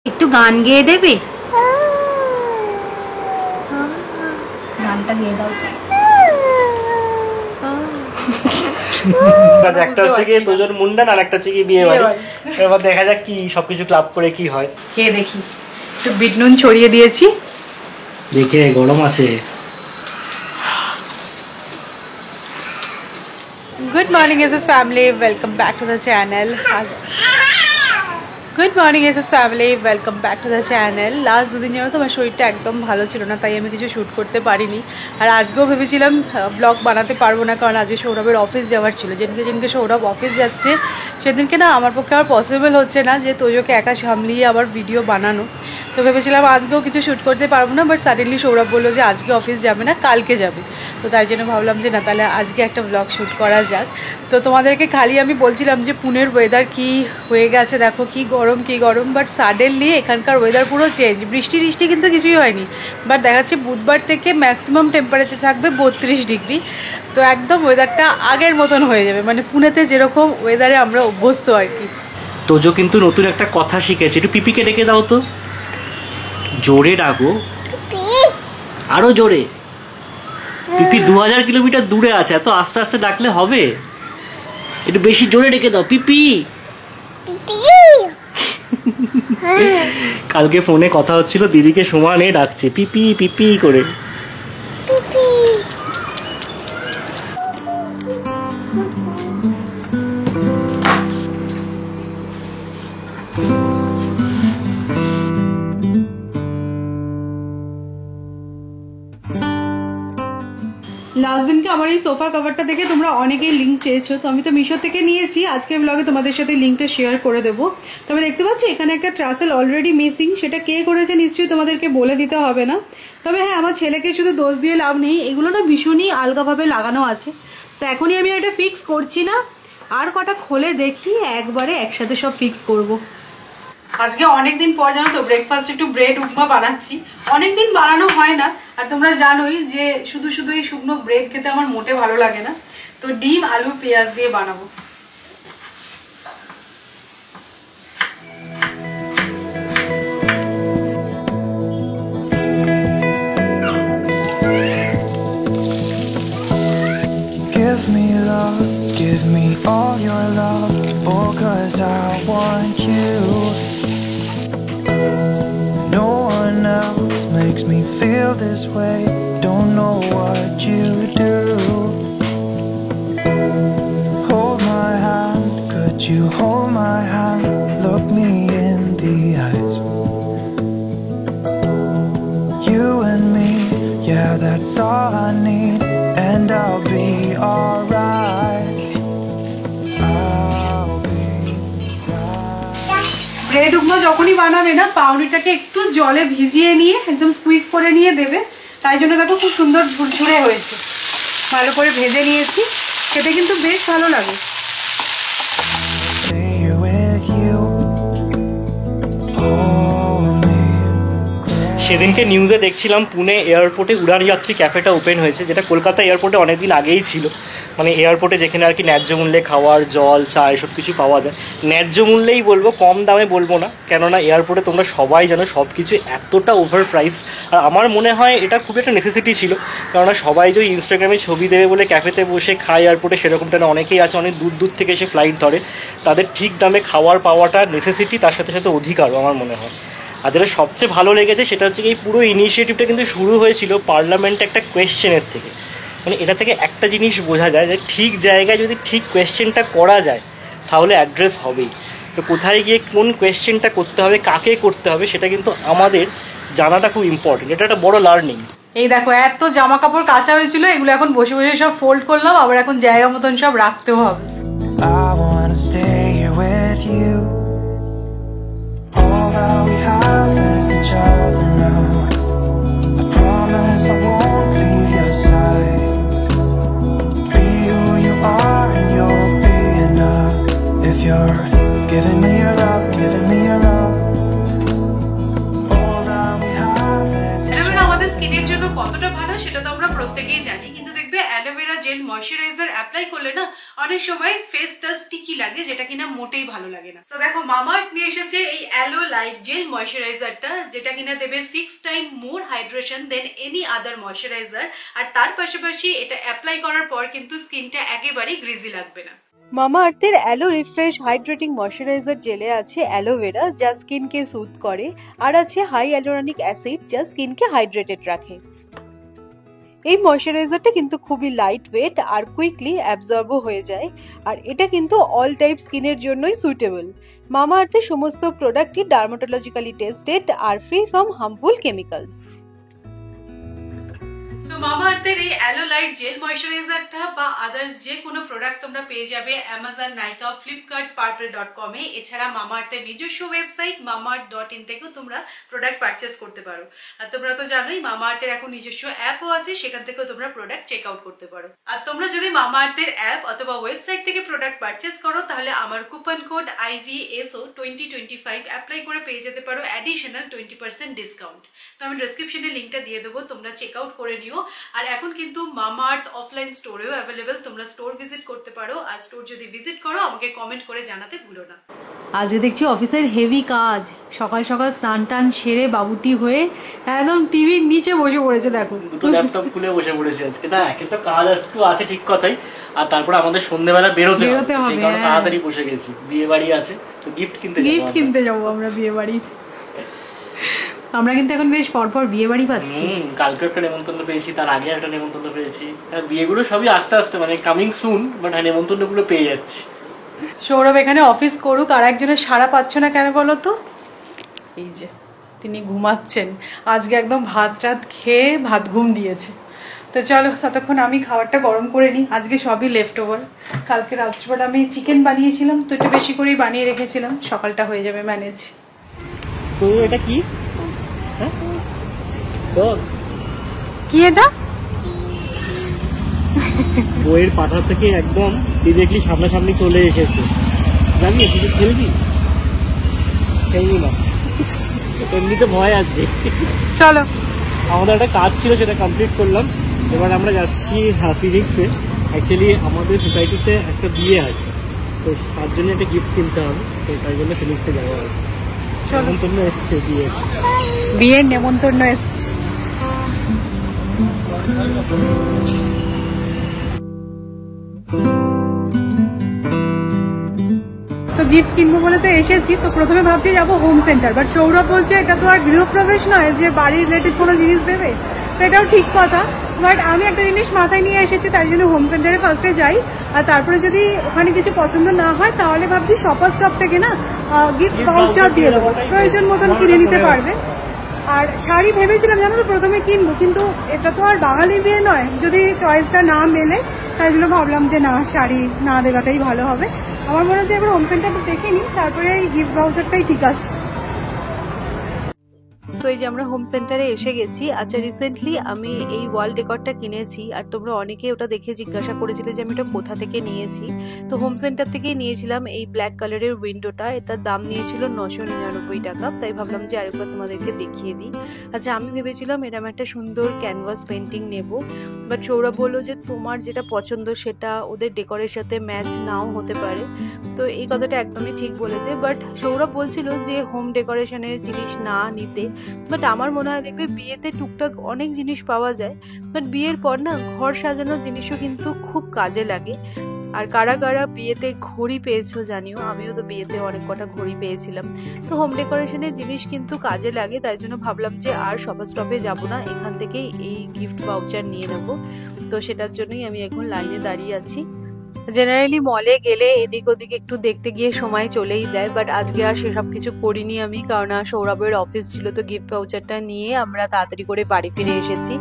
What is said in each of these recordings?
একটু গান গেয়ে দেবে? গানটা গেয়ে দাও তো। একটা হচ্ছে কি তোজোর মুন্ডান আর একটা হচ্ছে কি বিয়ে বাড়ি। এবার দেখা যাক কি সবকিছু ক্লাব করে কি হয়। খেয়ে দেখি। একটু বিট নুন ছড়িয়ে দিয়েছি। দেখে গরম আছে। Good morning SS family, welcome back to the channel. Good morning SS family, welcome back to the channel. Last দুদিন যেন তো আমার শরীরটা একদম ভালো ছিল না, তাই আমি কিছু শ্যুট করতে পারিনি। আর আজকেও ভেবেছিলাম ব্লগ বানাতে পারবো না, কারণ আজকে সৌরভের অফিস যাওয়ার ছিল। যেদিনকে সৌরভ অফিস যাচ্ছে সেদিনকে না আমার পক্ষে আর পসিবল হচ্ছে না যে তোজোকে একা সামলিয়ে আবার ভিডিও বানানো। তো ভেবেছিলাম আজকেও কিছু শ্যুট করতে পারবো না, বাট সাডেনলি সৌরভ বললো যে আজকে অফিস যাবে না, কালকে যাবে। তো তার জন্য ভাবলাম যে না, তাহলে আজকে একটা ব্লগ শ্যুট করা যাক। তো তোমাদেরকে খালি আমি বলছিলাম যে পুনের ওয়েদার কি হয়ে গেছে, দেখো কি গরম কি গরম, বাট সাডেনলি এখানকার ওয়েদার পুরো চেঞ্জ। বৃষ্টি কিন্তু কিছুই হয়নি, বাট দেখাচ্ছে বুধবার থেকে ম্যাক্সিমাম টেম্পারেচার থাকবে 32 ডিগ্রি। তো একদম ওয়েদারটা আগের মতন হয়ে যাবে, মানে পুনেতে যেরকম ওয়েদারে আমরা অভ্যস্ত আর কি। তোজো কিন্তু নতুন একটা কথা শিখেছে, একটু পিপিকে ডেকে দাও তো। জোরে ডাকো, আরো জোরে। পিপি 2000 কিলোমিটার দূরে আছে, এত আস্তে আস্তে ডাকলে হবে? একটু বেশি জোরে ডেকে দাও, পিপি। কালকে ফোনে কথা হচ্ছিল, দিদিকে সমানে ডাকছে পিপি পিপি করে। লাস্ট দিনকে আমার এই সোফা কভারটা দেখে তোমরা অনেকেই লিঙ্ক চেয়েছো, তো আমি তো মিশো থেকে নিয়েছি। আজকের ব্লগে তোমাদের সাথে লিঙ্কটা শেয়ার করে দেবো। তবে দেখতে পাচ্ছি এখানে একটা ট্রাসেল অলরেডি মিসিং, সেটা কে করেছে নিশ্চয়ই তোমাদেরকে বলে দিতে হবে না। তবে হ্যাঁ, আমার ছেলেকে শুধু দোষ দিয়ে লাভ নেই, এগুলো না ভীষণই আলগাভাবে লাগানো আছে। তো এখনই আমি এটা ফিক্স করছি না, আর কটা খোলে দেখি, একবারে একসাথে সব ফিক্স করব। আজকে অনেকদিন পর জানো তো ব্রেকফাস্ট একটু ব্রেড উপমা বানাচ্ছি। অনেকদিন বানানো হয় না, আর তোমরা জানোই যে শুধু এই শুকনো ব্রেড খেতে আমার মোটে ভালো লাগে না। তো ডিম আলু পেঁয়াজ দিয়ে বানাবো। Give me love, give me all your love, oh 'cause I want you. No one else makes me feel this way, don't know what you do. Hold my hand, could you hold my hand, look me in the eyes. You and me, yeah, that's all I need, and I'll be alright. Bread উপমা যখনই বানাবে না, পাউরুটিটাকে একটু জলে ভিজিয়ে নিয়ে একদম squeeze করে নিয়ে দেবে। তাই জন্য দেখো খুব সুন্দর ঝুরঝুরে হয়েছে, ভালো করে ভেজে নিয়েছি, খেতে কিন্তু বেশ ভালো লাগে। সেদিনকে নিউজে দেখছিলাম পুনে এয়ারপোর্টে উড়ান যাত্রী ক্যাফেটা ওপেন হয়েছে, যেটা কলকাতা এয়ারপোর্টে অনেকদিন আগেই ছিল। মানে এয়ারপোর্টে যেখানে আর কি ন্যায্য মূল্যে খাওয়ার জল চা এসব কিছু পাওয়া যায়। ন্যায্য মূল্যেই বলবো, কম দামে বলবো না, কেননা এয়ারপোর্টে তোমরা সবাই জানো সব কিছু এতটা ওভার প্রাইস। আর আমার মনে হয় এটা খুব একটা নেসেসিটি ছিল, কেননা সবাই যে ইনস্টাগ্রামে ছবি দেবে বলে ক্যাফেতে বসে খায় এয়ারপোর্টে, সেরকমটা না। অনেকেই আছে অনেক দূর থেকে এসে ফ্লাইট ধরে, তাদের ঠিক দামে খাওয়ার পাওয়াটা নেসেসিটি, তার সাথে সাথে অধিকারও আমার মনে হয়। আর যেটা সবচেয়ে ভালো লেগেছে সেটা হচ্ছে এই পুরো ইনিশিয়েটিভটা কিন্তু শুরু হয়েছিল পার্লামেন্টে একটা কোয়েশ্চেনের থেকে। মানে এটা থেকে একটা জিনিস বোঝা যায় যে ঠিক জায়গায় যদি ঠিক কোয়েশ্চেনটা করা যায় তাহলে অ্যাড্রেস হবেই। তো কোথায় গিয়ে কোন কোয়েশ্চেনটা করতে হবে, কাকে করতে হবে, সেটা কিন্তু আমাদের জানাটা খুব ইম্পর্টেন্ট। এটা একটা বড় লার্নিং। এই দেখো এত জামা কাপড় কাঁচা হয়েছিল, এগুলো এখন বসে বসে সব ফোল্ড করলাম, আবার এখন জায়গা মতন সব রাখতেও হবে। I wanna stay here with you. All that we have is each other now. I promise I won't leave your side. Be who you are and you'll be enough. If you're giving me your love, giving me your love. All that we have is each other. আমাদের স্কিনের জন্য কতটা ভালো সেটা তো আমরা প্রত্যেকেই জানি, কিন্তু দেখবে অ্যালোভেরা জেল ময়শ্চারাইজার অ্যাপ্লাই করলে না অনেক সময় ফেসটা স্টিকি লাগে, যেটা কিনা মোটেই ভালো লাগে না। তো দেখো মামাআর্থ নিয়ে এসেছে এই অ্যালো লাইট জেল ময়শ্চারাইজারটা, যেটা কিনা দেবে 6 time more hydration than any other moisturiser. আর তার পাশাপাশি এটা অ্যাপ্লাই করার পর কিন্তু স্কিনটা একেবারেই গ্রিজি লাগবে না। মামাআর্থের অ্যালো রিফ্রেশ হাইড্রেটিং ময়শ্চারাইজার জেলে আছে অ্যালোভেরা, যা স্কিনকে সুথ করে, আর আছে হাই অ্যালোরানিক অ্যাসিড, যা স্কিনকে হাইড্রেটেড রাখে। এই ময়শ্চারাইজারটা কিন্তু খুবই লাইট ওয়েট আর কুইকলি অ্যাবজর্বও হয়ে যায়, আর এটা কিন্তু অল টাইপ স্কিনের জন্যই সুইটেবল। মামাআর্থের সমস্ত প্রোডাক্টই ডার্মাটোলজিক্যালি টেস্টেড আর free from harmful chemicals. So মামাআর্থের এই অ্যালো লাইট জেল ময়শ্চারাইজারটা বা আদার্স যে কোনো প্রোডাক্ট তোমরা পেয়ে যাবে অ্যামাজন, নাইকা, ফ্লিপকার্ট, পার্পল.com এ। এছাড়া মামাআর্থের নিজস্ব ওয়েবসাইট mamaearth.in থেকেও তোমরা প্রোডাক্ট পারচেস করতে পারো। আর তোমরা তো জানোই মামাআর্থের এখন নিজস্ব অ্যাপও আছে, সেখান থেকেও তোমরা প্রোডাক্ট চেক আউট করতে পারো। আর তোমরা যদি মামাআর্থের অ্যাপ অথবা ওয়েবসাইট থেকে প্রোডাক্ট পারচেস করো, তাহলে আমার কুপন কোড IVSO2025 অ্যাপ্লাই করে পেয়ে যেতে পারো অ্যাডিশনাল 20% ডিসকাউন্ট। তো আমি ডেসক্রিপশনে লিঙ্কটা দিয়ে দেবো, তোমরা চেক আউট করে নিও। আর এখন কিন্তু মামাআর্থ অফলাইন স্টোরেও অ্যাভেলেবেল, তোমরা স্টোর ভিজিট করতে পারো। আর স্টোর যদি ভিজিট করো আমাকে কমেন্ট করে জানাতে ভুলো না। আজকে দেখছি অফিসের হেভি কাজ, সকাল সকাল স্নান টান সেরে বাবুটি হয়ে একদম টিভির নিচে বসে পড়েছে। দেখো দুটো ল্যাপটপ খুলে বসে পড়েছে আজকে। না একে তো কাজ একটু আছে ঠিক কথাই, আর তারপরে আমাদের সন্ধ্যেবেলা বেরোতে হবে, সেই কারণে তাড়াতাড়ি বসে গেছি। বিয়ে বাড়ি আছে তো গিফট কিনতে যাবো আমরা বিয়ে বাড়ির। আমরা কিন্তু এখন বেশ পরপর বিয়ে বাড়ি পাচ্ছি। কালকে একটা নেমন্তন্ন পেয়েছি, তার আগে একটা নেমন্তন্ন পেয়েছি। বিয়েগুলো সবই আস্তে আস্তে মানে কামিং সুন, বাট নেমন্তন্ন গুলো পেয়ে যাচ্ছি। সৌরভ এখানে অফিস করুক, আর একজনের সাড়া পাচ্ছ না কেন বলো তো? এই যে তিনি ঘুমাচ্ছেন, আজকে একদম ভাত রাত খেয়ে ভাত ঘুম দিয়েছে। তো চলো ততক্ষণ আমি খাবারটা গরম করে নিই। আজকে সবই লেফট ওভার, কালকে রাত্রিবেলা আমি চিকেন বানিয়েছিলাম, তো একটু বেশি করেই বানিয়ে রেখেছিলাম, সকালটা হয়ে যাবে ম্যানেজ। তো এটা কি কি এটা? বইয়ের পাতা থেকে একদম ডিরেক্টলি সামনাসামনি চলে এসেছে। জানি তুই খেলবি না, এমনিতে ভয় আছে। চলো, আমাদের একটা কাজ ছিল, সেটা কমপ্লিট করলাম। এবার আমরা যাচ্ছি ফিনিক্সে। অ্যাকচুয়ালি আমাদের সোসাইটিতে একটা বিয়ে আছে, তো তার জন্য একটা গিফট কিনতে হবে, তো তাই জন্য ফিনিক্সে যাওয়া হবে। নেমন্তন্ন এসছে, বিয়ের নেমন্তন্ন এসছে। তো গিফট কিনবো বলে তো এসেছি, তো প্রথমে ভাবছি যাবো হোম সেন্টার, বাট সৌরভ বলছে এটা তো আর গৃহপ্রবেশ নয় যে বাড়ির রিলেটেড কোনো জিনিস দেবে, তো এটাও ঠিক কথা। বাট আমি একটা জিনিস মাথায় নিয়ে এসেছি, তাই জন্য হোম সেন্টারে ফার্স্টে যাই, আর তারপরে যদি ওখানে কিছু পছন্দ না হয় তাহলে ভাবছি শপার স্টপ থেকে না গিফট ভাউচার দিয়ে দেবো, প্রয়োজন মতন কিনে নিতে পারবে। আর শাড়ি ভেবেছিলাম জানো তো প্রথমে কিনবো, কিন্তু এটা তো আর বাঙালি বিয়ে নয়, যদি চয়েসটা না মেলে, তাই জন্য ভাবলাম যে না, শাড়ি না দেওয়াটাই ভালো হবে। আমার মনে হচ্ছে এবার হোম সেন্টারটা দেখে নিই, তারপরে এই গিফট ভাউচারটাই ঠিক আছে। সো এই যে আমরা হোম সেন্টারে এসে গেছি। আচ্ছা, রিসেন্টলি আমি এই ওয়াল ডেকরটা কিনেছি, আর তোমরা অনেকে ওটা দেখে জিজ্ঞাসা করেছিলে যে আমি এটা কোথা থেকে নিয়েছি। তো হোম সেন্টার থেকেই নিয়েছিলাম এই ব্ল্যাক কালারের উইন্ডোটা। এটার দাম নিয়েছিল 999 টাকা, তাই ভাবলাম যে আরেকবার তোমাদেরকে দেখিয়ে দিই। আচ্ছা, আমি ভেবেছিলাম এরকম একটা সুন্দর ক্যানভাস পেন্টিং নেব, বাট সৌরভ বললো যে তোমার যেটা পছন্দ সেটা ওদের ডেকোরের সাথে ম্যাচ নাও হতে পারে। তো এই কথাটা একদমই ঠিক বলেছে, বাট সৌরভ বলছিল যে হোম ডেকোরেশনের জিনিস না নিতে। বাট আমার মনে হয় দেখবে বিয়েতে টুকটাক অনেক জিনিস পাওয়া যায়, বাট বিয়ের পর না ঘর সাজানোর জিনিসও কিন্তু খুব কাজে লাগে। আর কারা কারা বিয়েতে ঘড়ি পেয়েছো জানিও, আমিও তো বিয়েতে অনেক কটা ঘড়ি পেয়েছিলাম। তো হোম ডেকোরেশনের জিনিস কিন্তু কাজে লাগে, তাই জন্য ভাবলাম যে আর শপার স্টপে যাবো না, এখান থেকেই এই গিফট ভাউচার নিয়ে নেবো। তো সেটার জন্যই আমি এখন লাইনে দাঁড়িয়ে আছি। জেনারেলি মলে গেলে এদিক ওদিক একটু দেখতে গিয়ে সময় চলেই যায়, বাট আজকে আর সেসব কিছু করিনি আমি, কারণ সৌরভের অফিস ছিল। তো গিফট ভাউচারটা নিয়ে আমরা তাড়াতাড়ি করে বাড়ি ফিরে এসেছি।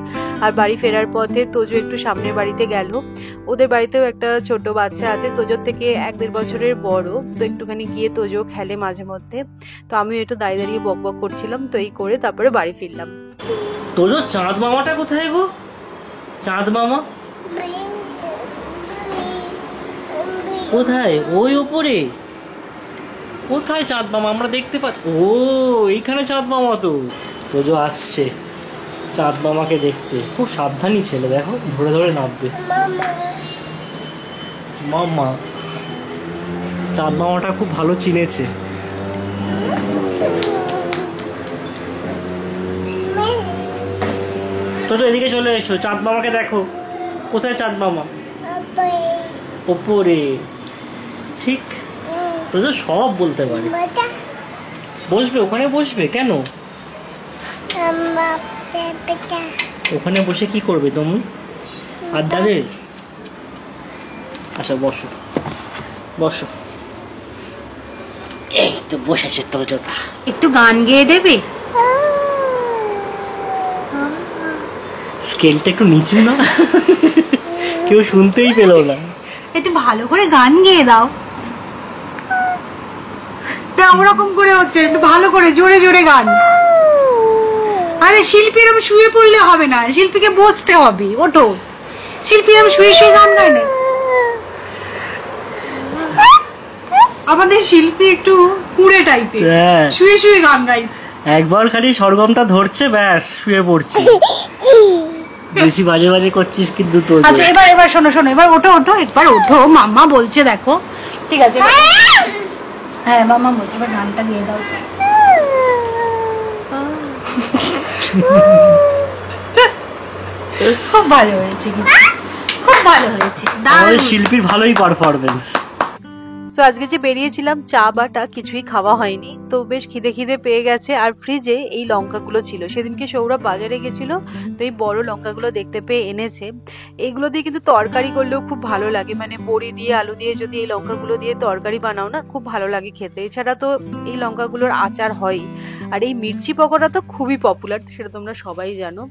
আর বাড়ি ফেরার পথে তোজো একটু সামনের বাড়িতে গেল, ওদের বাড়িতেও একটা ছোট বাচ্চা আছে, তোজোর থেকে 1-1.5 বছরের বড়। তো একটুখানি গিয়ে তোজো খেলে মাঝে মধ্যে, তো আমিও একটু দাঁড়িয়ে দাঁড়িয়ে বক বক করছিলাম। তো এই করে তারপরে বাড়ি ফিরলাম। তোজো, চাঁদ মামাটা কোথায় গো? চাঁদ মামা কোথায়? ওই ওপরে কোথায় চাঁদ মামা? আমরা দেখতে পাচ্ছি। ও এইখানে চাঁদ মামা। তো তোজো আসছে চাঁদ মামাকে দেখতে। খুব সাবধানী ছেলে, দেখো ধরে ধরে নামবে। মামা, চাঁদ মামাটা খুব ভালো চিনেছে। তো এদিকে চলে এসো, চাঁদ মামাকে দেখো। কোথায় চাঁদ মামা? ওপরে। ঠিক, তো সব বলতে পারে। বসবে ওখানে, বসবে কেন? ওখানে বসে কি করবে তুমি? আড্ডা দেবে? আচ্ছা বসো বসো। এই তো বসেছে তোর জোতা। একটু গান গেয়ে দেবে? স্কেলটা একটু নিচু না? কেউ শুনতেই পেলো না। একটু ভালো করে গান গেয়ে দাও। ওরকম করে হচ্ছে, একটু ভালো করে জোরে জোরে গান। আরে শিল্পী এরকম শুয়ে পড়লে হবে না, শিল্পীকে বসতে হবে। ওঠো, শিল্পী এরকম শুয়ে শুয়ে গান গায় না। আমাদের শিল্পী একটু কুড়ে টাইপের, শুয়ে শুয়ে গান গাইছে। একবার খালি সরগমটা ধরছে, ব্যাস শুয়ে পড়ছে। বেশি বাজে বাজে করছিস কিন্তু তোর। আচ্ছা এবার শোনো শোনো, এবার ওঠো ওঠো, একবার ওঠো, মাম্মা বলছে দেখো। ঠিক আছে, হ্যাঁ মাম্মা বলছে, এবার গানটা গেয়ে দাও। খুব ভালো হয়েছে, কিন্তু খুব ভালো হয়েছে। আমাদের শিল্পীর ভালোই পারফরমেন্স। তো আজকে যে বেরিয়েছিলাম, চা বাটা কিছুই খাওয়া হয়নি, তো বেশ খিদে খিদে পেয়ে গেছে। আর ফ্রিজে এই লঙ্কাগুলো ছিল, সেদিনকে সৌরভ বাজারে গেছিল, তো এই বড় লঙ্কাগুলো দেখতে পেয়ে এনেছে। এগুলো দিয়ে কিন্তু তরকারি করলেও খুব ভালো লাগে, মানে বড়ি দিয়ে আলু দিয়ে যদি এই লঙ্কাগুলো দিয়ে তরকারি বানাও না, খুব ভালো লাগে খেতে। এছাড়া তো এই লঙ্কাগুলোর আচার হয়। আর এই মির্চি পকোড়া তো খুবই পপুলার, সেটা তোমরা সবাই জানো।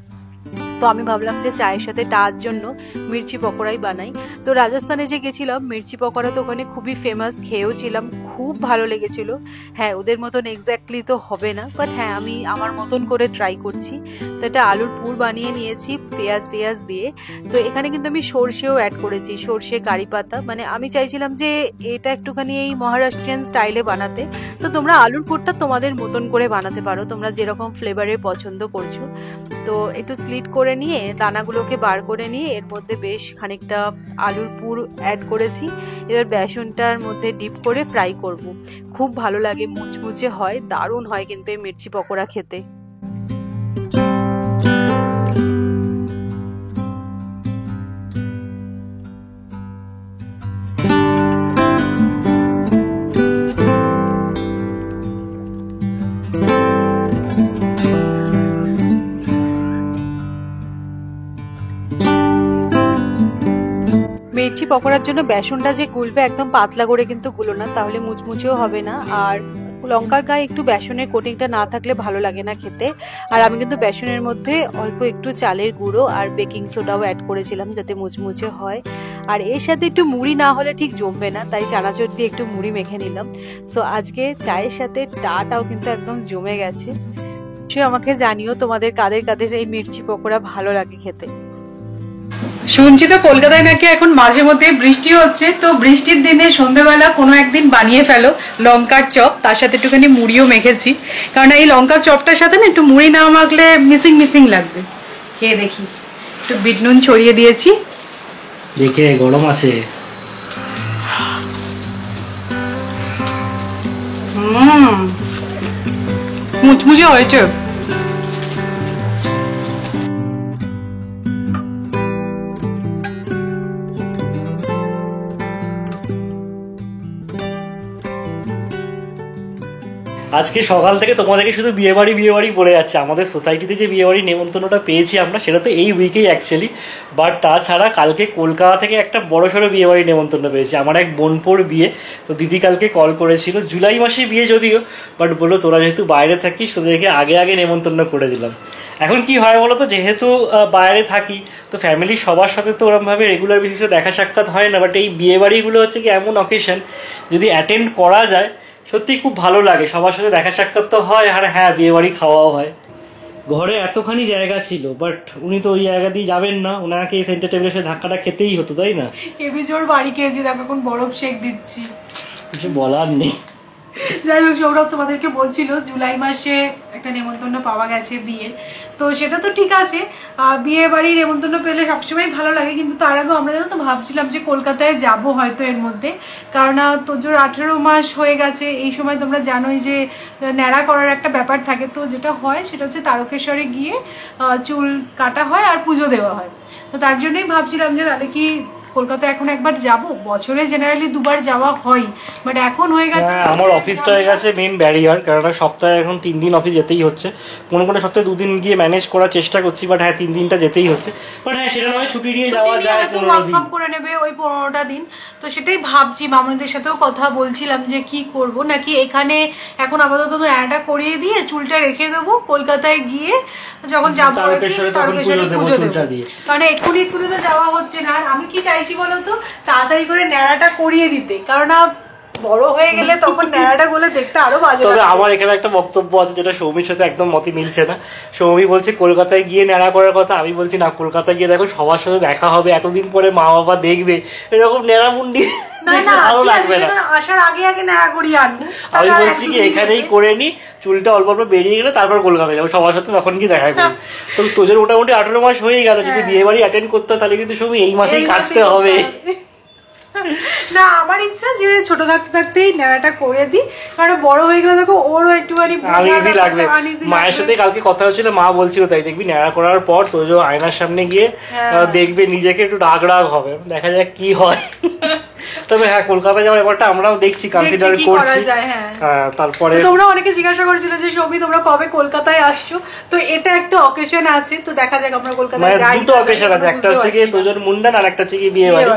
তো আমি ভাবলাম যে চায়ের সাথে টার জন্য মির্চি পকোড়াই বানাই। তো রাজস্থানে যে গেছিলাম, মির্চি পকোড়া তো ওখানে খুবই ফেমাস, খেয়েও ছিলাম, খুব ভালো লেগেছিল। হ্যাঁ ওদের মতন এক্স্যাক্টলি তো হবে না, বাট হ্যাঁ আমি আমার মতন করে ট্রাই করছি। তো এটা আলুর পুর বানিয়ে নিয়েছি পেঁয়াজ টেয়াজ দিয়ে। তো এখানে কিন্তু আমি সর্ষেও অ্যাড করেছি, সর্ষে কারি পাতা। মানে আমি চাইছিলাম যে এটা একটুখানি এই মহারাষ্ট্রিয়ান স্টাইলে বানাতে। তো তোমরা আলুর পুরটা তোমাদের মতন করে বানাতে পারো, তোমরা যেরকম ফ্লেভারের পছন্দ করছো। তো একটু স্লিট করে নিয়ে দানাগুলোকে বার করে নিয়ে এর মধ্যে বেশ খানিকটা আলুর পুর অ্যাড করেছি। এবার বেসনটার মধ্যে ডিপ করে ফ্রাই করব। খুব ভালো লাগে, মুচমুচে হয়, দারুণ হয় কিন্তু এই মির্চি পকোড়া খেতে। মির্চি পকোড়ার জন্য বেসনটা যে গুলবে একদম পাতলা করে কিন্তু গুলো না, তাহলে মুচমুচেও হবে না। আর লঙ্কার গায়ে একটু বেসনের কোটিংটা না থাকলে ভালো লাগে না খেতে। আর আমি কিন্তু বেসনের মধ্যে অল্প একটু চালের গুঁড়ো আর বেকিং সোডাও অ্যাড করেছিলাম যাতে মুচমুচে হয়। আর এর সাথে একটু মুড়ি না হলে ঠিক জমবে না, তাই চানাচুর দিয়ে একটু মুড়ি মেখে নিলাম। সো আজকে চায়ের সাথে টাটাও কিন্তু একদম জমে গেছে। সে আমাকে জানিও তোমাদের কাদের কাদের এই মির্চি পকোড়া ভালো লাগে খেতে। শুনছি তো কলকাতায় নাকি এখন মাঝে মধ্যে বৃষ্টি হচ্ছে, তো বৃষ্টির দিনে সন্ধ্যেবেলা কোনো একদিন বানিয়ে ফেলো লঙ্কার চপ, তার সাথে একটুখানি মুড়িও মেখেছি, কারণ এই লঙ্কার চপটার সাথে না একটু মুড়ি না মাখলে মিসিং মিসিং লাগবে। খেয়ে দেখি, একটু বিট নুন ছড়িয়ে দিয়েছি। দেখে গরম আছে। মুচমুচে হয়েছে। আজকে সকাল থেকে তোমাদেরকে শুধু বিয়ে বাড়ি বলে যাচ্ছে। আমাদের সোসাইটিতে যে বিয়ে বাড়ির নেমন্তন্নটা পেয়েছি আমরা, সেটা তো এই উইকেই অ্যাকচুয়ালি, বাট তাছাড়া কালকে কলকাতা থেকে একটা বড়সড় বিয়ে বাড়ির নেমন্তন্ন পেয়েছি। আমার এক বোনপোর বিয়ে, তো দিদি কালকে কল করেছিল, জুলাই মাসে বিয়ে যদিও, বাট বললো তোরা যেহেতু বাইরে থাকিস তোদেরকে আগে আগে নেমন্তন্ন করে দিলাম। এখন কি হয় বলো তো, যেহেতু বাইরে থাকি তো ফ্যামিলির সবার সাথে তো ওরমভাবে রেগুলার বেসিসে দেখা সাক্ষাৎ হয় না, বাট এই বিয়ে বাড়িগুলো হচ্ছে কি এমন অকেশন, যদি অ্যাটেন্ড করা যায় সত্যি খুব ভালো লাগে, সবার সাথে দেখা সাক্ষাৎ তো হয়, আর হ্যাঁ বিয়ে বাড়ি খাওয়াও হয়। ঘরে এতখানি জায়গা ছিল, বাট উনি তো ওই জায়গা দিয়ে যাবেন না, ওনাকে এই সেন্টার টেবিলের সাথে ধাক্কাটা খেতেই হতো, তাই না? এবি জোর বাড়ি খেয়েছি, দেখো এখন বরফ শেক দিচ্ছি, কিছু বলার নেই। যাই হোক, সৌরভ তোমাদেরকে বলছিল জুলাই মাসে একটা নেমন্তন্ন পাওয়া গেছে বিয়ের, তো সেটা তো ঠিক আছে, বিয়ে বাড়ির নেমন্তন্ন পেলে সবসময় ভালো লাগে, কিন্তু তার আগেও আমরা জানো তো ভাবছিলাম যে কলকাতায় যাব হয়তো এর মধ্যে, কারণ তোজোর 18 মাস হয়ে গেছে। এই সময় তোমরা জানোই যে ন্যাড়া করার একটা ব্যাপার থাকে, তো যেটা হয় সেটা হচ্ছে তারকেশ্বরে গিয়ে চুল কাটা হয় আর পুজো দেওয়া হয়। তো তার জন্যই ভাবছিলাম যে তাহলে কি কলকাতা এখন একবার যাব, বছরে জেনারেলি 2বার যাওয়া হয়, বাট এখন হয়ে গেছে। আমার অফিসটা হয়ে গেছে মেন ব্যারিয়ার, কারণ সপ্তাহে এখন 3 দিন অফিস যেতেই হচ্ছে, কোনো কোনো সপ্তাহে 2 দিন গিয়ে ম্যানেজ করার চেষ্টা করছি, বাট হ্যাঁ 3 দিনটা যেতেই হচ্ছে। বাট হ্যাঁ সেটা নয় ছুটি নিয়ে যাওয়া যায়, 15 দিন করে নেবে ওই 15টা দিন। তো সেটাই ভাবছি, মামুনিদের সাথেও কথা বলছিলাম যে কি করব, নাকি এখানে এখন আপাতত ন্যাড়াটা করিয়ে দিয়ে চুলটা রেখে দেবো, কলকাতায় গিয়ে যখন যাবো তারকেশ্বরে পুজো দেবো, কারণ এক্ষুনি তো যাওয়া হচ্ছে না। আর আমি কি চাইছি বলতো, তাড়াতাড়ি করে ন্যাড়াটা করিয়ে দিতে, কারণ বড় হয়ে গেলে তখন ন্যাড়াটা বলে দেখতে আরো বাজে। তবে আমার এখানে একটা বক্তব্য আছে যেটা সৌমির সাথে একদম মতে মিলছে না। সৌমি বলছে কলকাতায় গিয়ে ন্যাড়া করার কথা, আমি বলছি না, কলকাতায় গিয়ে দেখো সবার সাথে দেখা হবে, এতদিন পরে মা বাবা দেখবে, এরকম ন্যাড়া মুন্ডি ভালো লাগবে না। আসার আগে আগে ন্যাড়া করিয়ে আনবো, আমি বলছি কি এখানেই করে নি, চুলটা অল্প অল্প বেরিয়ে গেলে তারপর কলকাতায় যাবো সবার সাথে, তখন কি দেখা করবো। তো তোদের মোটামুটি 18 মাস হয়ে গেল, যদি বিয়ে বাড়ি অ্যাটেন্ড করতে হয় তাহলে কিন্তু সৌমি এই মাসেই কাটতে হবে। না আমার ইচ্ছা যে ছোট থাকতে থাকতেই ন্যাড়াটা করে দিই, কারণ বড় হয়ে গেলে দেখো ওরও একটুখানি আনইজি লাগবে। মায়ের সাথে কালকে কথা হচ্ছিল, মা বলছিল তাই দেখবি ন্যাড়া করার পর তো আয়নার সামনে গিয়ে দেখবে নিজেকে একটু রাগ রাগ হবে, দেখা যাক কি হয়। তবে হ্যাঁ কলকাতা যাওয়ার ব্যাপারটা আমরাও দেখছি, কনসিডার করছি। তারপরে তোমরা অনেকে জিজ্ঞাসা করেছিল যে সৌমি তোমরা কবে কলকাতায় আসছো, তো এটা একটা অকেশন আছে, তো দেখা যাক আমরা কলকাতায় যাই। দুটো অকেশন আছে, একটা হচ্ছে কি তোজোর মুন্ডান আর একটা হচ্ছে কি বিয়ে বাড়ি।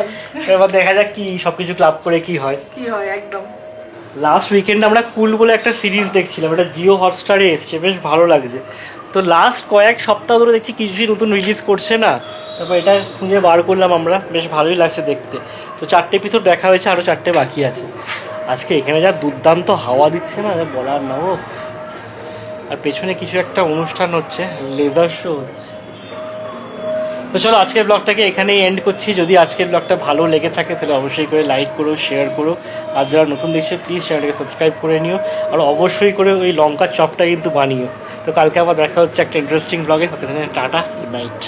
এবার দেখা যাক কি সবকিছু ক্লাব করে কি হয় একদম। লাস্ট উইকেন্ড আমরা কুল বলে একটা সিরিজ দেখছিলাম, এটা জিও হটস্টারে এসছে, বেশ ভালো লাগছে। তো লাস্ট কয়েক সপ্তাহ ধরে দেখছি কিছুই নতুন রিলিজ করছে না, তারপর এটা খুঁজে বার করলাম আমরা, বেশ ভালোই লাগছে দেখতে। তো 4টে এপিসোড দেখা হয়েছে, আরও 4টে বাকি আছে। আজকে এখানে যা দুর্দান্ত হাওয়া দিচ্ছে না, বলার না। ও আর পেছনে কিছু একটা অনুষ্ঠান হচ্ছে, লেজার শো হচ্ছে। তো চলো আজকের ব্লগটাকে এখানেই এন্ড করছি। যদি আজকের ব্লগটা ভালো লেগে থাকে তাহলে অবশ্যই করে লাইক করো, শেয়ার করো, আর যারা নতুন দেখছো প্লিজ চ্যানেলটাকে সাবস্ক্রাইব করে নিও, আর অবশ্যই করে ওই লঙ্কার চপটা কিন্তু বানিও। তো কালকে আবার দেখা হচ্ছে একটা ইন্টারেস্টিং ব্লগে। Tata, good night.